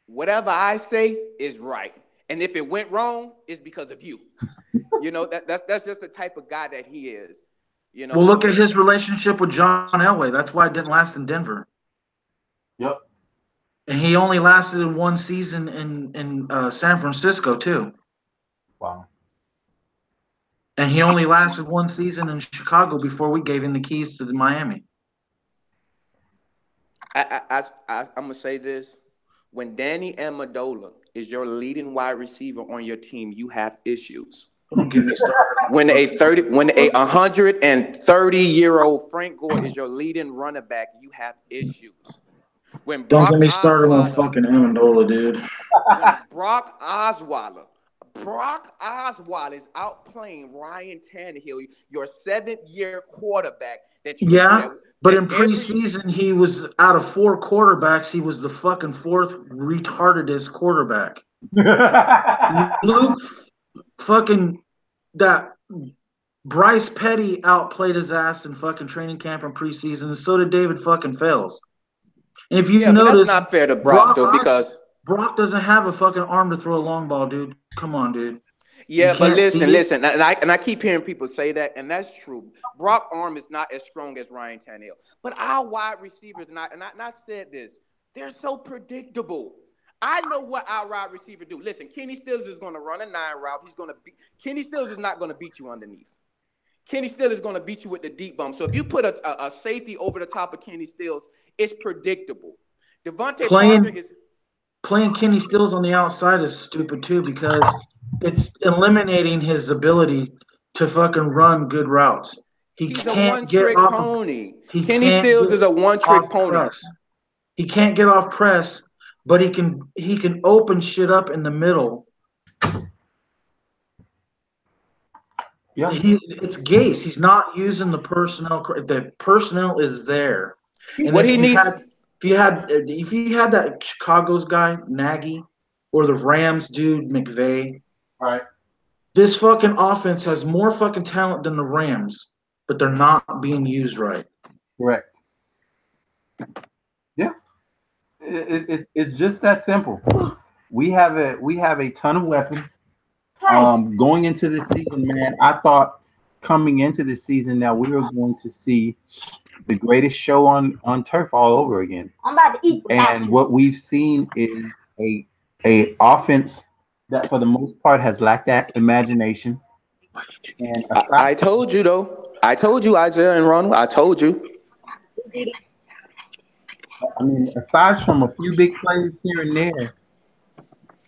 whatever I say is right, and if it went wrong, it's because of you. You know, that's just the type of guy that he is. You know. Well, look at his relationship with John Elway. That's why it didn't last in Denver. Yep. And he only lasted in one season in San Francisco too. Wow. And he only lasted one season in Chicago before we gave him the keys to the Miami. I'm gonna say this: when Danny Amendola is your leading wide receiver on your team, you have issues. Don't get me started. When a 130-year-old Frank Gore is your leading running back, you have issues. When Don't get me started on fucking Amendola, dude. When Brock Osweiler is outplaying Ryan Tannehill, your 7th-year quarterback. But in preseason, he was out of 4 quarterbacks. He was the fucking 4th retardedest quarterback. Luke fucking that Bryce Petty outplayed his ass in fucking training camp and preseason, and so did David fucking Fells. And if you notice, that's not fair to Brock though, because Brock doesn't have a fucking arm to throw a long ball, dude. Come on, dude. Yeah, but listen, and I keep hearing people say that, and that's true. Brock's arm is not as strong as Ryan Tannehill, but our wide receivers not, and I said this, they're so predictable. I know what our wide receiver do. Listen, Kenny Stills is going to run a 9 route. He's going to beat Kenny Stills is not going to beat you underneath. Kenny Stills is going to beat you with the deep bump. So if you put a safety over the top of Kenny Stills, it's predictable. Devontae Parker is playing Kenny Stills on the outside is stupid too because it's eliminating his ability to fucking run good routes. He's a one-trick pony. Kenny Stills is a one-trick pony. Press. He can't get off press, but he can open shit up in the middle. Yeah, it's Gase. He's not using the personnel. The personnel is there. And what he needs. If you had that Chicago's guy Nagy, or the Rams dude McVay, right? This fucking offense has more fucking talent than the Rams, but they're not being used right. Correct. Yeah, it's just that simple. We have a ton of weapons. Going into this season, man, I thought coming into this season that we were going to see the greatest show on turf all over again. I'm about to eat. And what we've seen is a offense that for the most part has lacked that imagination. And I told you though. I told you, Isaiah and Ron. I told you. I mean, aside from a few big plays here and there,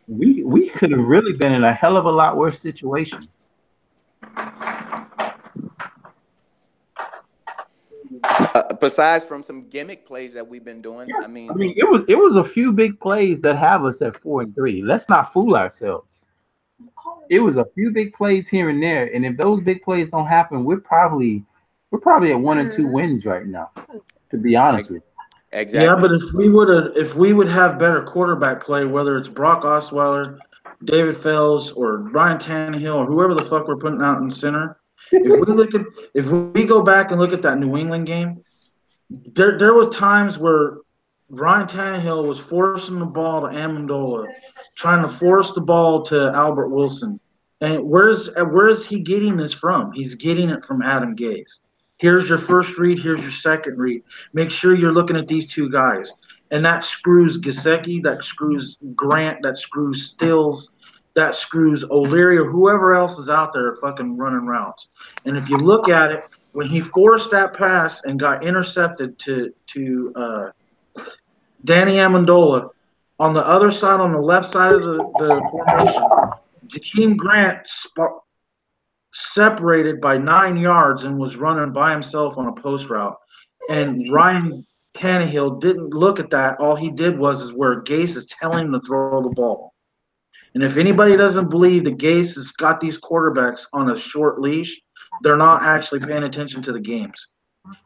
we could have really been in a hell of a lot worse situation. Besides from some gimmick plays that we've been doing, I mean, it was a few big plays that have us at 4-3. Let's not fool ourselves. It was a few big plays here and there, and if those big plays don't happen, we're probably at 1 and 2 wins right now. To be honest with you. Exactly. Yeah, but if we would have better quarterback play, whether it's Brock Osweiler, David Fells, or Ryan Tannehill, or whoever the fuck we're putting out in center, if we go back and look at that New England game, there was times where Ryan Tannehill was forcing the ball to Amendola, trying to force the ball to Albert Wilson. And where's he getting this from? He's getting it from Adam Gase. Here's your first read. Here's your second read. Make sure you're looking at these two guys. And that screws Gesicki, that screws Grant, that screws Stills, that screws O'Leary, or whoever else is out there fucking running routes. And if you look at it, when he forced that pass and got intercepted to Danny Amendola, on the other side, on the left side of the formation, Jakeem Grant separated by 9 yards and was running by himself on a post route. And Ryan Tannehill didn't look at that. All he did was where Gase is telling him to throw the ball. And if anybody doesn't believe that Gase has got these quarterbacks on a short leash, they're not actually paying attention to the games.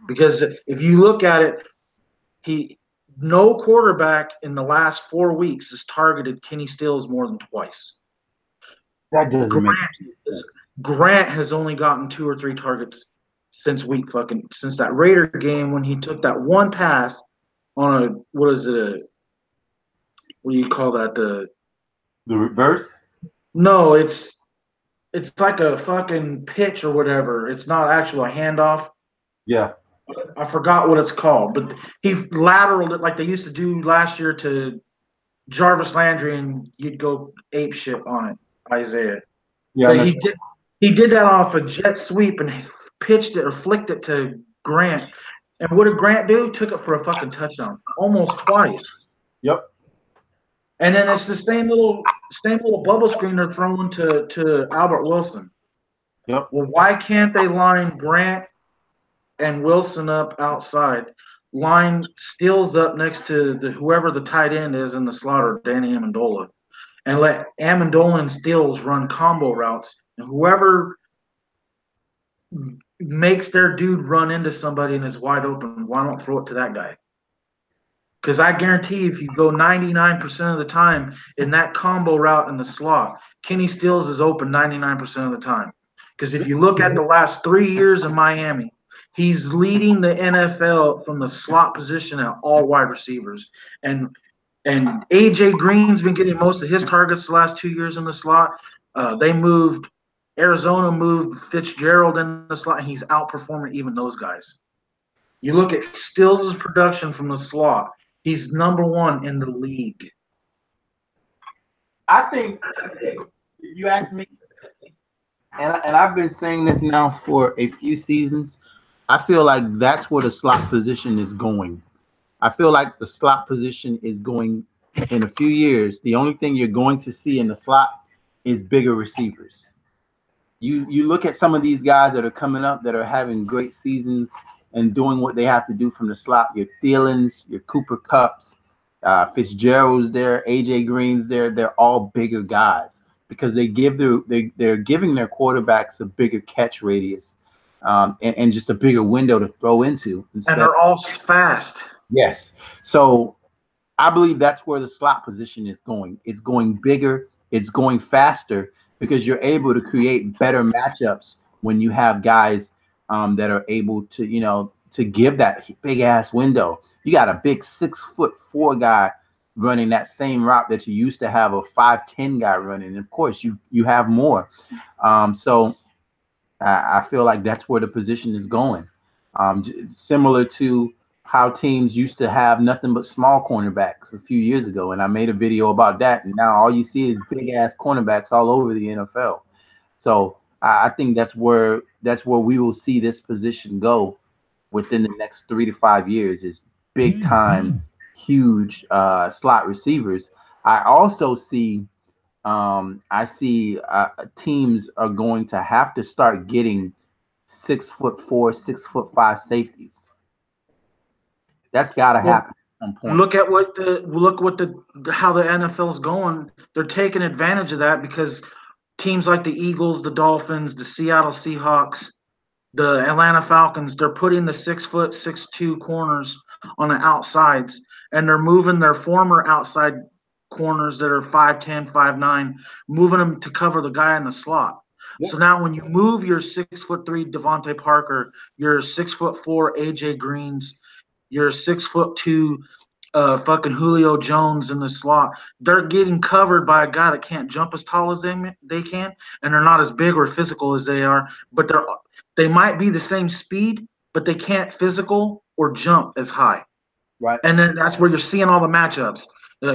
Because if you look at it, no quarterback in the last 4 weeks has targeted Kenny Stills more than twice. That doesn't make sense. Grant has only gotten 2 or 3 targets since that Raider game when he took that one pass on what do you call that? The reverse? No, it's like a fucking pitch or whatever. It's not actually a handoff. Yeah. I forgot what it's called, but he lateraled it like they used to do last year to Jarvis Landry, and you'd go ape shit on it, Isaiah. Yeah, but he did that off a jet sweep and pitched it or flicked it to Grant. And what did Grant do? Took it for a fucking touchdown, almost twice. Yep. And then it's the same little bubble screen they're throwing to Albert Wilson. Yep. Well, why can't they line Grant and Wilson up outside, line Stills up next to whoever the tight end is in the slot, or Danny Amendola, and let Amendola and Stills run combo routes, and whoever makes their dude run into somebody and is wide open, why don't throw it to that guy? Because I guarantee if you go 99% of the time in that combo route in the slot, Kenny Stills is open 99% of the time. Because if you look at the last 3 years in Miami, he's leading the NFL from the slot position at all wide receivers. And A.J. Green's been getting most of his targets the last 2 years in the slot. They moved Arizona moved Fitzgerald in the slot, and he's outperforming even those guys. You look at Stills' production from the slot; he's number one in the league. I think if you ask me, and I've been saying this now for a few seasons. I feel like that's where the slot position is going. I feel like the slot position is going in a few years. The only thing you're going to see in the slot is bigger receivers. You look at some of these guys that are coming up that are having great seasons and doing what they have to do from the slot. Your Thielens, your Cooper Cups, Fitzgerald's there, AJ Green's there. They're all bigger guys because they're giving their quarterbacks a bigger catch radius, and just a bigger window to throw into And instead. they're all fast. Yes. So I believe that's where the slot position is going. It's going bigger, it's going faster because you're able to create better matchups when you have guys that are able to, to give that big ass window. You got a big 6'4" guy running that same route that you used to have a 5'10" guy running. And of course, you have more. So I feel like that's where the position is going. Similar to how teams used to have nothing but small cornerbacks a few years ago, and I made a video about that. And now all you see is big ass cornerbacks all over the NFL. So I think that's where we will see this position go within the next 3 to 5 years is big time, huge slot receivers. I also see teams are going to have to start getting 6'4", 6'5" safeties. That's got to Well, happen at some point. look what the how the NFL's going. They're taking advantage of that because teams like the Eagles, the Dolphins, the Seattle Seahawks, the Atlanta Falcons, they're putting the 6', 6'2" corners on the outsides, and they're moving their former outside corners that are 5'10", 5'9", moving them to cover the guy in the slot. Yep. So now when you move your 6'3" Devontae Parker, your 6'4" AJ Greens, your 6'2" fucking Julio Jones in the slot, they're getting covered by a guy that can't jump as tall as they can, and they're not as big or physical as they are, but they might be the same speed, but they can't physical or jump as high. Right. And then that's where you're seeing all the matchups.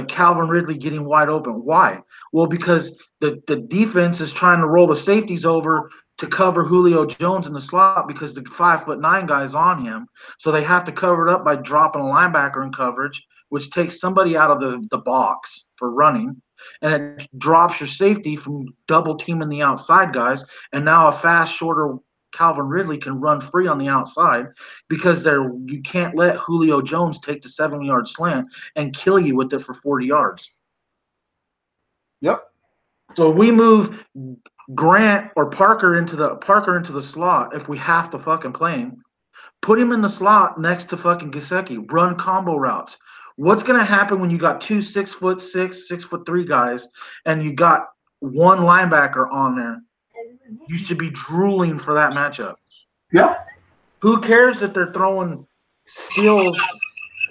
Calvin Ridley getting wide open. Why? Well, because the defense is trying to roll the safeties over to cover Julio Jones in the slot because the 5'9" guy is on him. So they have to cover it up by dropping a linebacker in coverage, which takes somebody out of the box for running. And it drops your safety from double teaming the outside guys. And now a fast, shorter Calvin Ridley can run free on the outside because you can't let Julio Jones take the 7-yard slant and kill you with it for 40 yards. Yep. So we move Grant or Parker into the slot if we have to fucking play him. Put him in the slot next to fucking Gesicki. Run combo routes. What's gonna happen when you got two 6'6", 6'3" guys and you got one linebacker on there? You should be drooling for that matchup. Yep. Who cares if they're throwing Stills?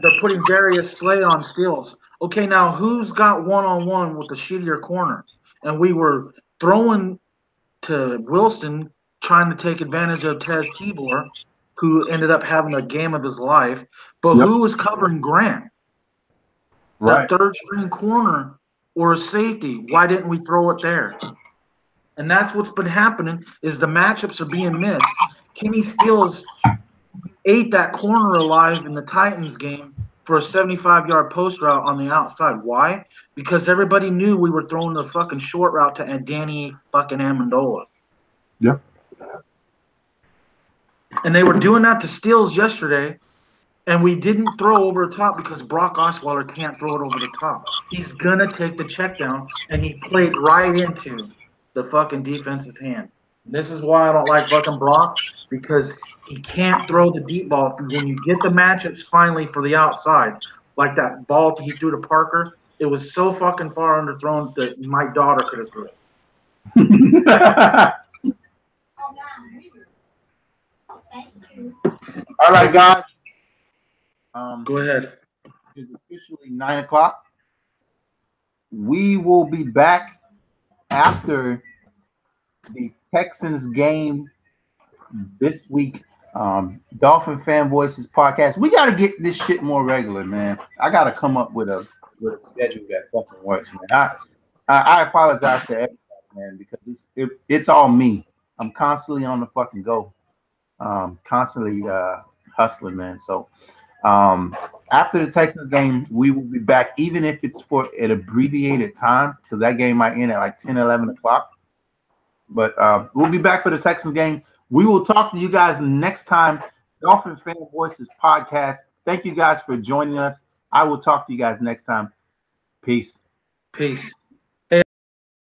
They're putting Darius Slay on Stills. Okay, now who's got one-on-one with the shittier corner? And we were throwing to Wilson, trying to take advantage of Tez Tibor, who ended up having a game of his life. But Yep. who was covering Grant? Right. That third-string corner or a safety. Why didn't we throw it there? And that's what's been happening is the matchups are being missed. Kenny Stills ate that corner alive in the Titans game for a 75-yard post route on the outside. Why? Because everybody knew we were throwing the fucking short route to Danny fucking Amendola. Yep. And they were doing that to Stills yesterday, and we didn't throw over the top because Brock Osweiler can't throw it over the top. He's going to take the check down, and he played right into the fucking defense's hand. This is why I don't like fucking Brock, because he can't throw the deep ball. When you get the matchups finally for the outside, like that ball he threw to Parker, it was so fucking far underthrown that my daughter could have threw it. All right, guys. Go ahead. It's officially 9 o'clock. We will be back after the Texans game this week. Dolphin Fan Voices podcast. We got to get this shit more regular, man. I got to come up with a schedule that fucking works, man. I apologize to everybody, man, because it's all me. I'm constantly on the fucking go, constantly hustling, man. So after the Texans game, we will be back, even if it's for an abbreviated time, because that game might end at like 10, 11 o'clock. But we'll be back for the Texans game. We will talk to you guys next time. Dolphin Fan Voices podcast. Thank you guys for joining us. I will talk to you guys next time. Peace. Peace.